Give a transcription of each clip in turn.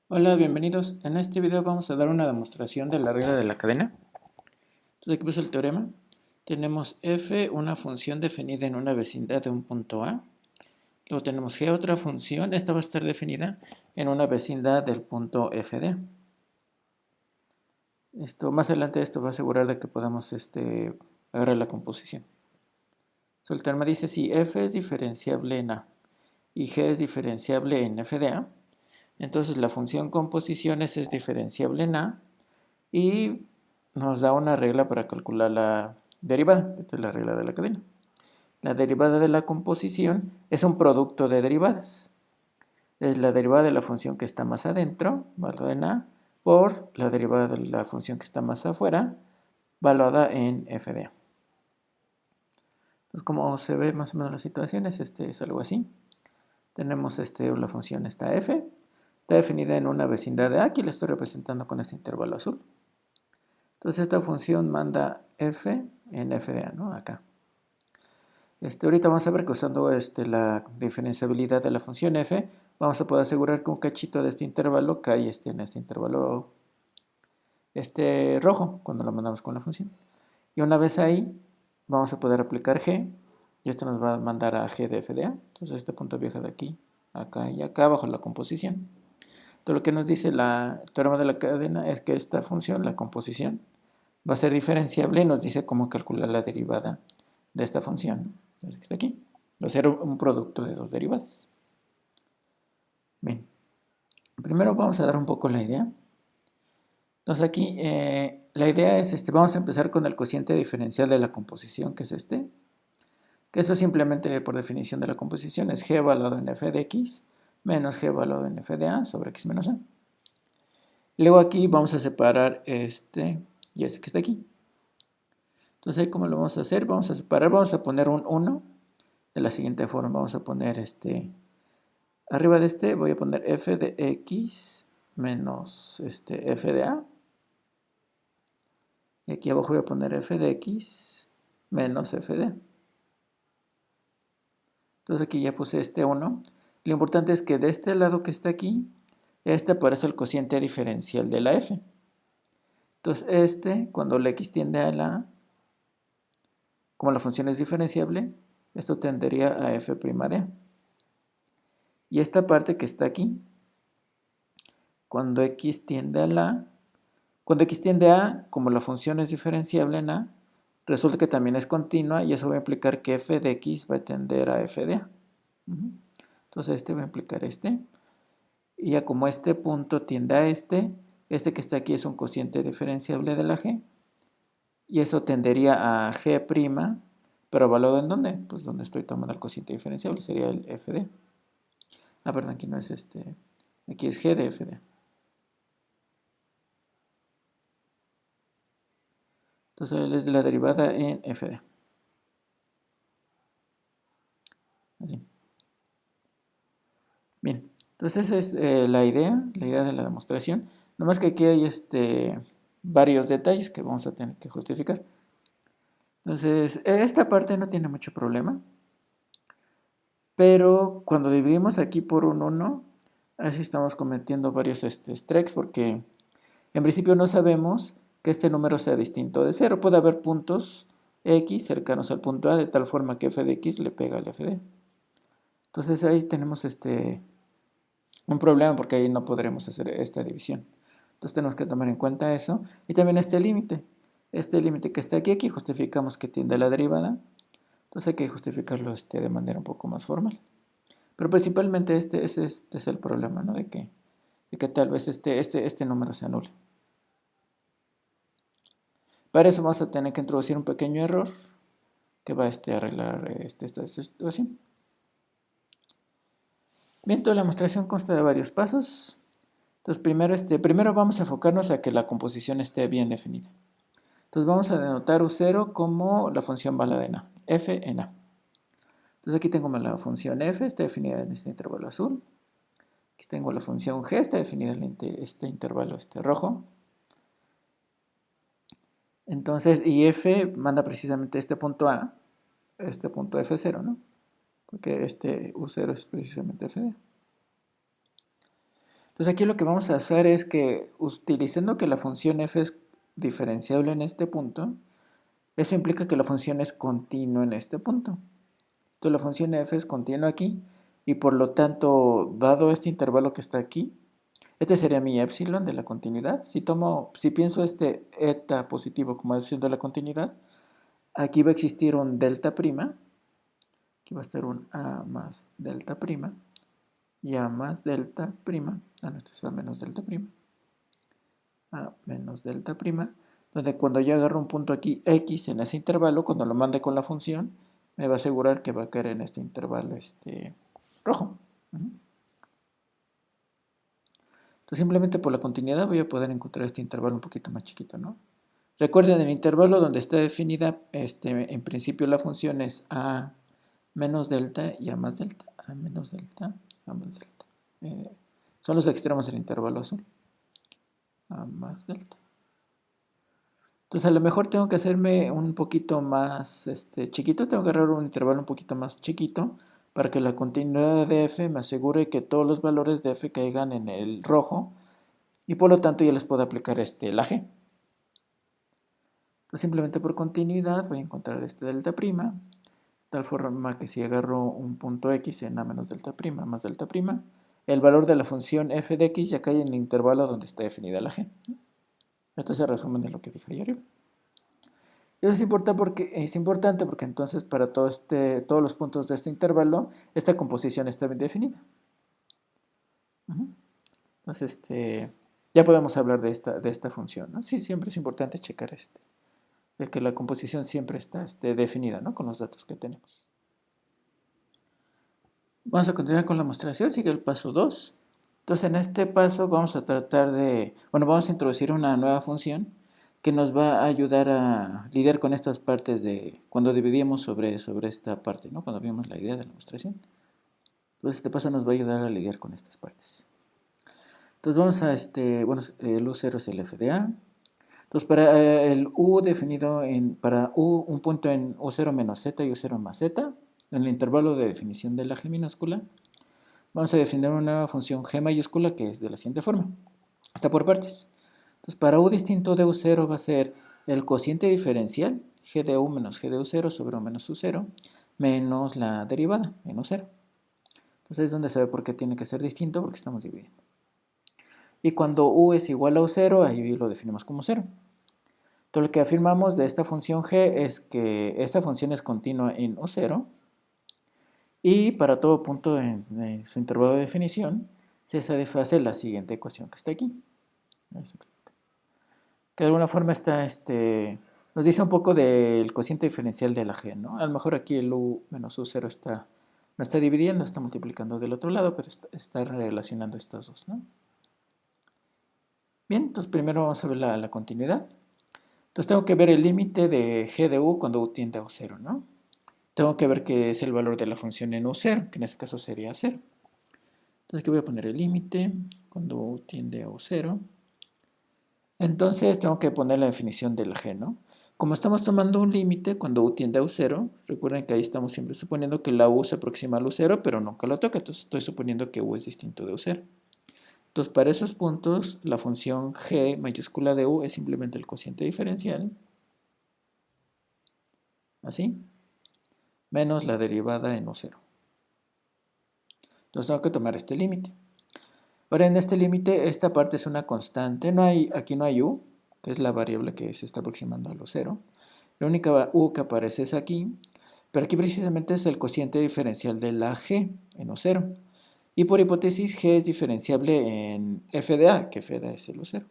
Hola, bienvenidos. En este video vamos a dar una demostración de la regla de la cadena. Entonces aquí puse el teorema. Tenemos f, una función definida en una vecindad de un punto A. Luego tenemos g, otra función. Esta va a estar definida en una vecindad del punto f de. Más adelante esto va a asegurar de que podamos agarrar la composición. El teorema dice si f es diferenciable en A y g es diferenciable en f de A, entonces la función composiciones es diferenciable en A y nos da una regla para calcular la derivada. Esta es la regla de la cadena. La derivada de la composición es un producto de derivadas. Es la derivada de la función que está más adentro, valuada en A, por la derivada de la función que está más afuera, valuada en f de A. Entonces, como se ve más o menos las situaciones, es algo así. Tenemos la función esta f, está definida en una vecindad de A, aquí la estoy representando con este intervalo azul. Entonces esta función manda f en f de A, ¿no? Acá. Ahorita vamos a ver que usando la diferenciabilidad de la función f, vamos a poder asegurar que un cachito de este intervalo cae en este intervalo rojo, cuando lo mandamos con la función. Y una vez ahí, vamos a poder aplicar g, y esto nos va a mandar a g de f de A. Entonces este punto viaja de aquí, acá y acá, bajo la composición. Todo lo que nos dice el teorema de la cadena es que esta función, la composición, va a ser diferenciable y nos dice cómo calcular la derivada de esta función. Entonces, está aquí. Va a ser un producto de dos derivadas. Bien. Primero vamos a dar un poco la idea. Entonces aquí la idea es, vamos a empezar con el cociente diferencial de la composición, que es este. Que eso simplemente por definición de la composición es g evaluado en f de x menos g evaluado en f de a sobre x menos a. Luego aquí vamos a separar este y este que está aquí. Entonces ahí cómo lo vamos a hacer, vamos a separar, vamos a poner un 1 de la siguiente forma, vamos a poner arriba de voy a poner f de x menos f de a, y aquí abajo voy a poner f de x menos f de a. Entonces aquí ya puse 1, lo importante es que de este lado que está aquí, aparece el cociente diferencial de la f. Entonces cuando la x tiende a la a, como la función es diferenciable, esto tendería a f' de a. Y esta parte que está aquí, cuando x tiende a la a, cuando x tiende a A, como la función es diferenciable en A, resulta que también es continua y eso va a implicar que f de x va a tender a f de A. Entonces va a implicar y ya como este punto tiende a este que está aquí es un cociente diferenciable de la g, y eso tendería a g', pero evaluado en dónde? Pues donde estoy tomando el cociente diferenciable, sería el f de. Perdón, aquí no es aquí es g de f de. Entonces es la derivada en f de. Así. Bien, entonces esa es la idea de la demostración. Nomás que aquí hay varios detalles que vamos a tener que justificar. Entonces, esta parte no tiene mucho problema. Pero cuando dividimos aquí por un 1, así estamos cometiendo varios strikes porque en principio no sabemos que este número sea distinto de 0. Puede haber puntos x cercanos al punto A de tal forma que f de x le pega al f de. Entonces ahí tenemos un problema porque ahí no podremos hacer esta división. Entonces tenemos que tomar en cuenta eso. Y también este límite. Este límite que está aquí, aquí justificamos que tiende a la derivada. Entonces hay que justificarlo de manera un poco más formal. Pero principalmente este es el problema, ¿no? De que tal vez este número se anule. Para eso vamos a tener que introducir un pequeño error que va a arreglar esta situación. Bien, toda la demostración consta de varios pasos. Entonces primero vamos a enfocarnos a que la composición esté bien definida. Entonces vamos a denotar U0 como la función valada en A, f en A. Entonces aquí tengo la función f, está definida en este intervalo azul. Aquí tengo la función g, está definida en este intervalo rojo. Entonces, y f manda precisamente este punto A, este punto f0, ¿no? Porque U0 es precisamente f de A. Entonces aquí lo que vamos a hacer es que utilizando que la función f es diferenciable en este punto, eso implica que la función es continua en este punto. Entonces la función f es continua aquí y por lo tanto, dado este intervalo que está aquí, este sería mi epsilon de la continuidad. Si pienso este eta positivo como epsilon de la continuidad, aquí va a existir un delta prima, aquí va a estar un a más delta prima y a más delta prima, no, esto es a menos delta prima, a menos delta prima, donde cuando yo agarro un punto aquí x en ese intervalo, cuando lo mande con la función, me va a asegurar que va a caer en este intervalo rojo. Entonces simplemente por la continuidad voy a poder encontrar este intervalo un poquito más chiquito, ¿no? Recuerden, el intervalo donde está definida, en principio la función es a menos delta y a más delta, a menos delta, a más delta. Son los extremos del intervalo azul, a más delta. Entonces a lo mejor tengo que hacerme un poquito más chiquito, tengo que agarrar un intervalo un poquito más chiquito para que la continuidad de f me asegure que todos los valores de f caigan en el rojo y por lo tanto ya les puedo aplicar la g. Entonces simplemente por continuidad voy a encontrar este delta prima, de tal forma que si agarro un punto x en a menos delta prima más delta prima, el valor de la función f de x ya cae en el intervalo donde está definida la g. Esto es el resumen de lo que dije ahí arriba. Eso es importante porque entonces para todos los puntos de este intervalo, esta composición está bien definida. Entonces, ya podemos hablar de esta función, ¿no? Sí, siempre es importante checar de que la composición siempre está definida, ¿no? Con los datos que tenemos. Vamos a continuar con la demostración, sigue el paso 2. Entonces, en este paso vamos a vamos a introducir una nueva función que nos va a ayudar a lidiar con estas partes de cuando dividimos sobre esta parte, ¿no? Cuando vimos la idea de la demostración. Entonces, este paso nos va a ayudar a lidiar con estas partes. Entonces, vamos a el U0 es el FDA. Entonces, para el U definido para U, un punto en U0 menos Z y U0 más Z, en el intervalo de definición de la G minúscula, vamos a definir una nueva función G mayúscula que es de la siguiente forma. Está por partes. Entonces, para U distinto de U0 va a ser el cociente diferencial, G de U menos G de U0 sobre U menos U0, menos la derivada en U0. Entonces, es donde se ve por qué tiene que ser distinto, porque estamos dividiendo. Y cuando U es igual a U0, ahí lo definimos como 0. Entonces, lo que afirmamos de esta función G es que esta función es continua en U0 y para todo punto en su intervalo de definición se satisface la siguiente ecuación que está aquí. Que de alguna forma nos dice un poco del cociente diferencial de la G, ¿no? A lo mejor aquí el U menos U0 no está dividiendo, está multiplicando del otro lado, pero está relacionando estos dos, ¿no? Bien, entonces primero vamos a ver la continuidad. Entonces tengo que ver el límite de G de U cuando U tiende a U0, ¿no? Tengo que ver qué es el valor de la función en U0, que en este caso sería 0. Entonces aquí voy a poner el límite cuando U tiende a U0. Entonces tengo que poner la definición de la G, ¿no? Como estamos tomando un límite cuando U tiende a U0, recuerden que ahí estamos siempre suponiendo que la U se aproxima al U0, pero nunca lo toca, entonces estoy suponiendo que U es distinto de U0. Entonces, para esos puntos, la función G mayúscula de U es simplemente el cociente diferencial, así, menos la derivada en U0. Entonces tengo que tomar este límite. Ahora, en este límite, esta parte es una constante, aquí no hay U, que es la variable que se está aproximando a lo 0. La única U que aparece es aquí, pero aquí precisamente es el cociente diferencial de la G en U0. Y por hipótesis, G es diferenciable en f de A, que f de A es el U0.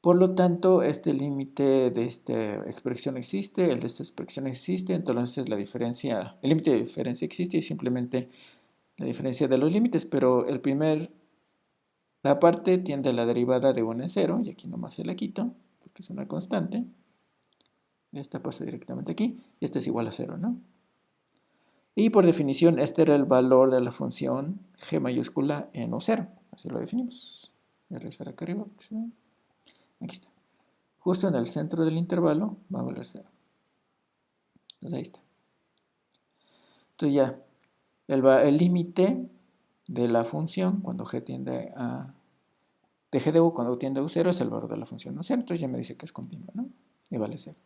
Por lo tanto, este límite de esta expresión existe, el de esta expresión existe, entonces el límite de diferencia existe y simplemente la diferencia de los límites, pero la parte tiende a la derivada de 1 en 0, y aquí nomás se la quito, porque es una constante. Esta pasa directamente aquí, y esta es igual a 0, ¿no? Y por definición, este era el valor de la función g mayúscula en U0. Así lo definimos. Voy a regresar acá arriba. Aquí está. Justo en el centro del intervalo va a valer 0. Entonces ahí está. Entonces ya, el límite de la función cuando g tiende a... de g de u cuando u tiende a u0 es el valor de la función u0. Entonces ya me dice que es continua, ¿no? Y vale 0.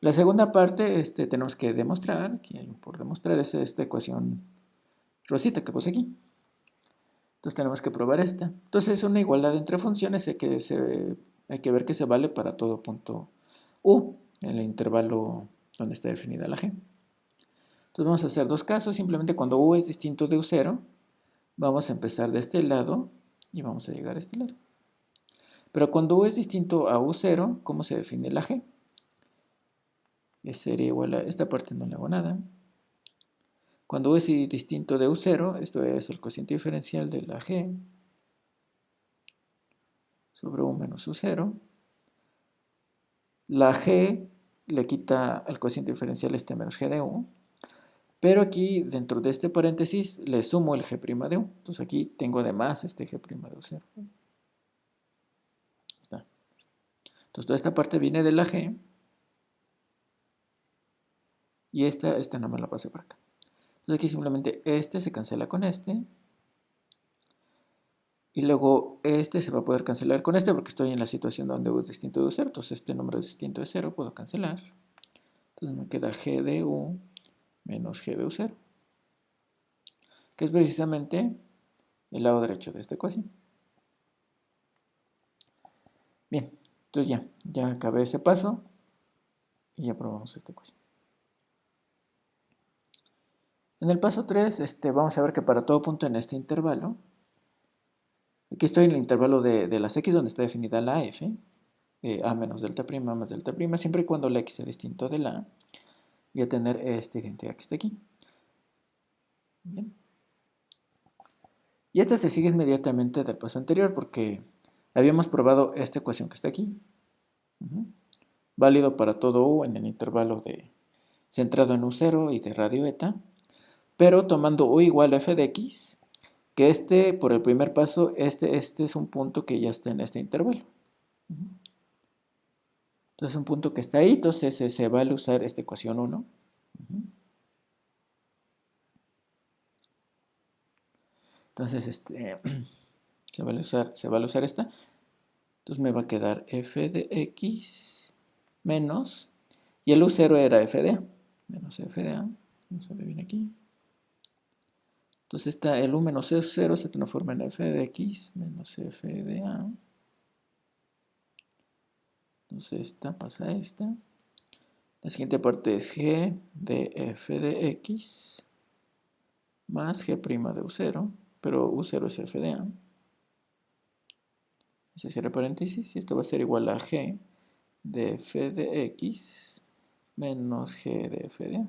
La segunda parte tenemos que demostrar, aquí hay un por demostrar, es esta ecuación rosita que puse aquí. Entonces tenemos que probar esta. Entonces es una igualdad entre funciones, hay que ver que se vale para todo punto u en el intervalo donde está definida la g. Entonces vamos a hacer dos casos, simplemente cuando u es distinto de u0, vamos a empezar de este lado y vamos a llegar a este lado. Pero cuando u es distinto a u0, ¿cómo se define la g? Sería igual a esta parte, no le hago nada. Cuando u es distinto de u0, esto es el cociente diferencial de la g sobre u menos u0. La g le quita al cociente diferencial menos g de u. Pero aquí, dentro de este paréntesis, le sumo el g' de u. Entonces aquí tengo además este g' de u0. Entonces toda esta parte viene de la g. Y esta nada más la pasé por acá. Entonces aquí simplemente este se cancela con este. Y luego este se va a poder cancelar con este porque estoy en la situación donde u es distinto de u0. Entonces este número es distinto de 0, puedo cancelar. Entonces me queda g de u menos g de u0. Que es precisamente el lado derecho de esta ecuación. Bien, entonces ya acabé ese paso y ya probamos esta ecuación. En el paso 3, vamos a ver que para todo punto en este intervalo, aquí estoy en el intervalo de las x donde está definida la f, a menos delta prima más delta prima, siempre y cuando la x sea distinto de la a, voy a tener esta identidad que está aquí. Bien. Y esta se sigue inmediatamente del paso anterior porque habíamos probado esta ecuación que está aquí. Válido para todo u en el intervalo centrado en u0 y de radio eta, pero tomando u igual a f de x, que por el primer paso, este es un punto que ya está en este intervalo. Entonces, un punto que está ahí, entonces se vale usar esta ecuación 1. Entonces, se vale usar esta. Entonces me va a quedar f de x menos, y el u0 era f de a, menos f de a, vamos a ver bien aquí. Entonces el u menos u0 se transforma en f de x menos f de a. Entonces esta pasa a esta. La siguiente parte es g de f de x más g' de u0, pero u0 es f de a. Se cierra paréntesis y esto va a ser igual a g de f de x menos g de f de a.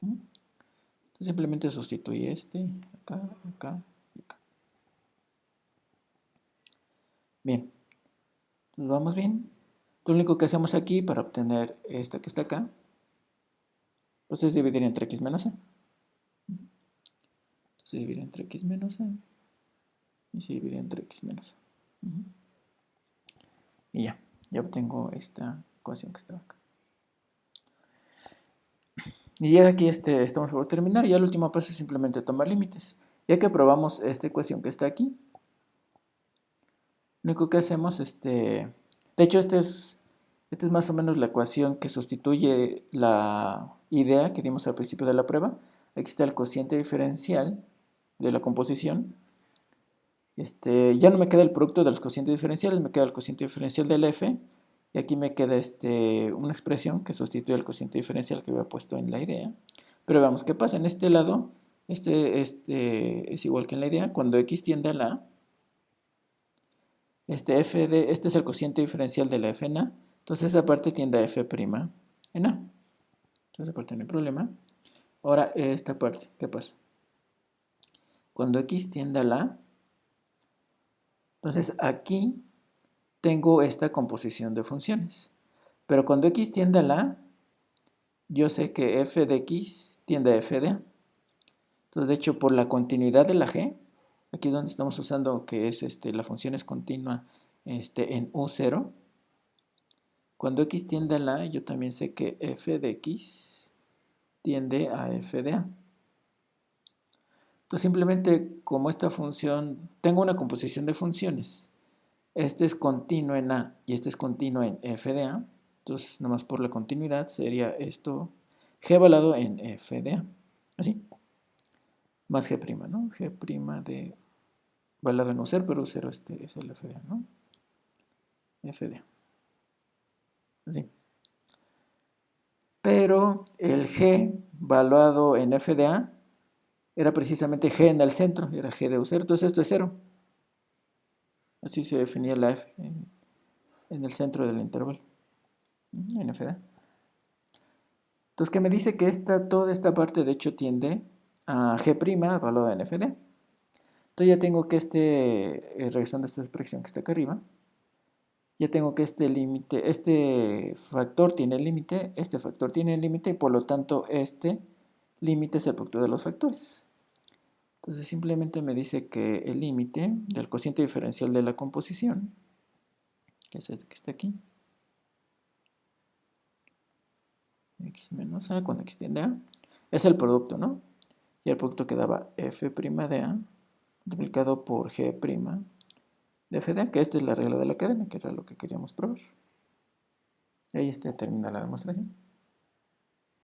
Entonces simplemente sustituye acá, acá y acá. Bien, nos vamos bien. Lo único que hacemos aquí para obtener esta que está acá, pues es dividir entre x menos a. Se divide entre x menos a y se divide entre x menos a. Y ya obtengo esta ecuación que está acá. Y ya aquí estamos por terminar. Ya el último paso es simplemente tomar límites. Ya que probamos esta ecuación que está aquí, lo único que hacemos, de hecho esta es más o menos la ecuación que sustituye la idea que dimos al principio de la prueba. Aquí está el cociente diferencial de la composición. Ya no me queda el producto de los cocientes diferenciales, me queda el cociente diferencial del f. Y aquí me queda una expresión que sustituye al cociente diferencial que había puesto en la idea. Pero veamos qué pasa. En este lado, es igual que en la idea. Cuando x tiende a la a, este es el cociente diferencial de la f en a. Entonces esa parte tiende a f' en a. Entonces esa parte no hay problema. Ahora esta parte, ¿qué pasa? Cuando x tiende a la a, entonces aquí tengo esta composición de funciones. Pero cuando x tiende a la a, yo sé que f de x tiende a f de a. Entonces, de hecho, por la continuidad de la g, aquí donde estamos usando que es la función es continua en u0, cuando x tiende a la a, yo también sé que f de x tiende a f de a. Entonces simplemente como esta función, tengo una composición de funciones. Este es continuo en A y este es continuo en f de A. Entonces, nada más por la continuidad sería esto g evaluado en f de A. Así. Más g', ¿no? G' de evaluado en U0, pero U0 este es el f de A, ¿no? F de A. Así. Pero el g evaluado en f de A era precisamente g en el centro, era g de U0, entonces esto es 0. Así se definía la f en el centro del intervalo, en f de A. Entonces, ¿qué me dice? Que toda esta parte de hecho tiende a g' evaluado en f de A. Entonces ya tengo que regresando a esta expresión que está acá arriba, ya tengo que este límite, este factor tiene límite, este factor tiene límite, y por lo tanto este límite es el producto de los factores. Entonces simplemente me dice que el límite del cociente diferencial de la composición, que es este que está aquí, x menos a cuando x tiende a, es el producto, ¿no? Y el producto que daba f' de a multiplicado por g' de f de a, que esta es la regla de la cadena, que era lo que queríamos probar. Y ahí termina la demostración.